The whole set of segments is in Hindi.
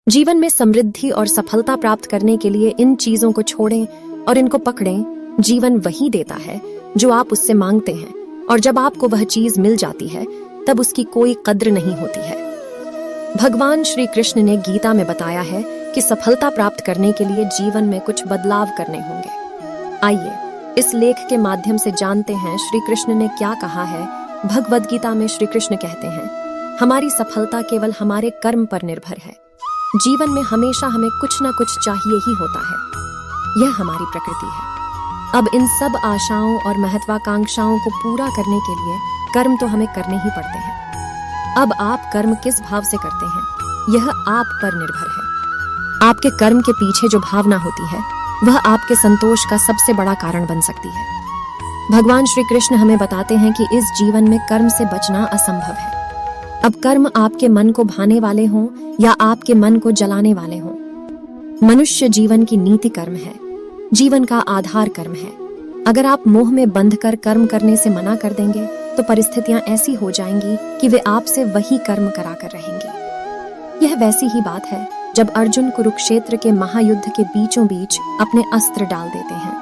जीवन में समृद्धि और सफलता प्राप्त करने के लिए इन चीजों को छोड़ें और इनको पकड़ें। जीवन वही देता है जो आप उससे मांगते हैं, और जब आपको वह चीज मिल जाती है तब उसकी कोई कद्र नहीं होती है। भगवान श्री कृष्ण ने गीता में बताया है कि सफलता प्राप्त करने के लिए जीवन में कुछ बदलाव करने होंगे। आइए इस लेख के माध्यम से जानते हैं श्री कृष्ण ने क्या कहा है। भगवद गीता में श्री कृष्ण कहते हैं, हमारी सफलता केवल हमारे कर्म पर निर्भर है। जीवन में हमेशा हमें कुछ ना कुछ चाहिए ही होता है, यह हमारी प्रकृति है। अब इन सब आशाओं और महत्वाकांक्षाओं को पूरा करने के लिए कर्म तो हमें करने ही पड़ते हैं। अब आप कर्म किस भाव से करते हैं, यह आप पर निर्भर है। आपके कर्म के पीछे जो भावना होती है वह आपके संतोष का सबसे बड़ा कारण बन सकती है। भगवान श्री कृष्ण हमें बताते हैं कि इस जीवन में कर्म से बचना असंभव है। अब कर्म आपके मन को भाने वाले हों या आपके मन को जलाने वाले हों, मनुष्य जीवन की नीति कर्म है, जीवन का आधार कर्म है। अगर आप मोह में बंधकर कर्म करने से मना कर देंगे तो परिस्थितियां ऐसी हो जाएंगी कि वे आपसे वही कर्म करा कर रहेंगी। यह वैसी ही बात है जब अर्जुन कुरुक्षेत्र के महायुद्ध के बीचों बीच अपने अस्त्र डाल देते हैं,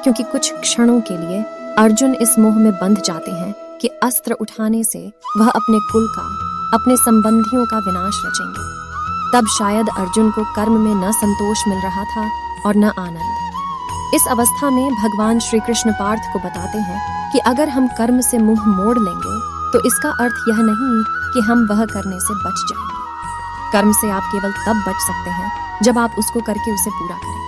क्योंकि कुछ क्षणों के लिए अर्जुन इस मोह में बंध जाते हैं कि अस्त्र उठाने से वह अपने कुल का, अपने संबंधियों का विनाश रचेंगे। तब शायद अर्जुन को कर्म में न संतोष मिल रहा था और न आनंद। इस अवस्था में भगवान श्री कृष्ण पार्थ को बताते हैं कि अगर हम कर्म से मुंह मोड़ लेंगे तो इसका अर्थ यह नहीं कि हम वह करने से बच जाएंगे। कर्म से आप केवल तब बच सकते हैं जब आप उसको करके उसे पूरा करें।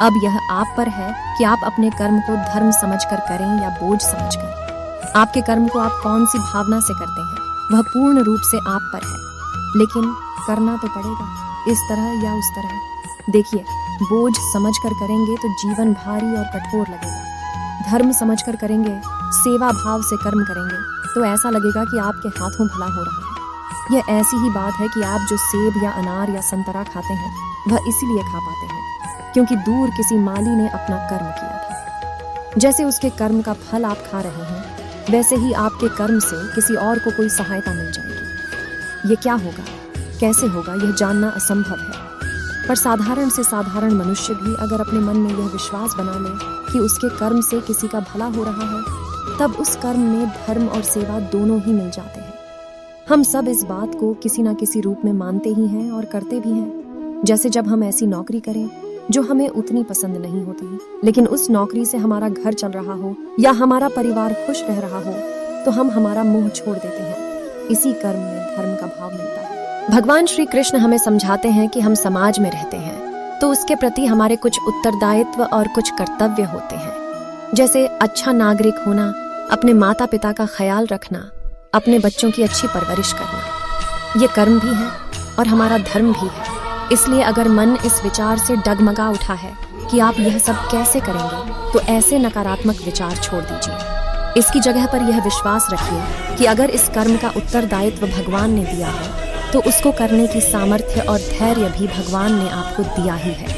अब यह आप पर है कि आप अपने कर्म को धर्म समझकर करें या बोझ समझकर। आपके कर्म को आप कौन सी भावना से करते हैं वह पूर्ण रूप से आप पर है, लेकिन करना तो पड़ेगा, इस तरह या उस तरह। देखिए, बोझ समझकर करेंगे तो जीवन भारी और कठोर लगेगा। धर्म समझकर करेंगे, सेवा भाव से कर्म करेंगे तो ऐसा लगेगा कि आपके हाथों भला हो रहा है। यह ऐसी ही बात है कि आप जो सेब या अनार या संतरा खाते हैं वह इसीलिए खा पाते हैं क्योंकि दूर किसी माली ने अपना कर्म किया था। जैसे उसके कर्म का फल आप खा रहे हैं, वैसे ही आपके कर्म से किसी और को कोई सहायता मिल जाएगी। ये क्या होगा, कैसे होगा, यह जानना असंभव है। पर साधारण से साधारण मनुष्य भी अगर अपने मन में यह विश्वास बना ले कि उसके कर्म से किसी का भला हो रहा है, तब उस कर्म में धर्म और सेवा दोनों ही मिल जाते हैं। हम सब इस बात को किसी न किसी रूप में मानते ही हैं और करते भी हैं। जैसे जब हम ऐसी नौकरी करें जो हमें उतनी पसंद नहीं होती, लेकिन उस नौकरी से हमारा घर चल रहा हो या हमारा परिवार खुश रह रहा हो, तो हम हमारा मुंह छोड़ देते हैं। इसी कर्म में धर्म का भाव मिलता है। भगवान श्री कृष्ण हमें समझाते हैं कि हम समाज में रहते हैं तो उसके प्रति हमारे कुछ उत्तरदायित्व और कुछ कर्तव्य होते हैं। जैसे अच्छा नागरिक होना, अपने माता पिता का ख्याल रखना, अपने बच्चों की अच्छी परवरिश करना, ये कर्म भी है और हमारा धर्म भी है। इसलिए अगर मन इस विचार से डगमगा उठा है कि आप यह सब कैसे करेंगे, तो ऐसे नकारात्मक विचार छोड़ दीजिए। इसकी जगह पर यह विश्वास रखिए कि अगर इस कर्म का उत्तरदायित्व भगवान ने दिया है तो उसको करने की सामर्थ्य और धैर्य भी भगवान ने आपको दिया ही है।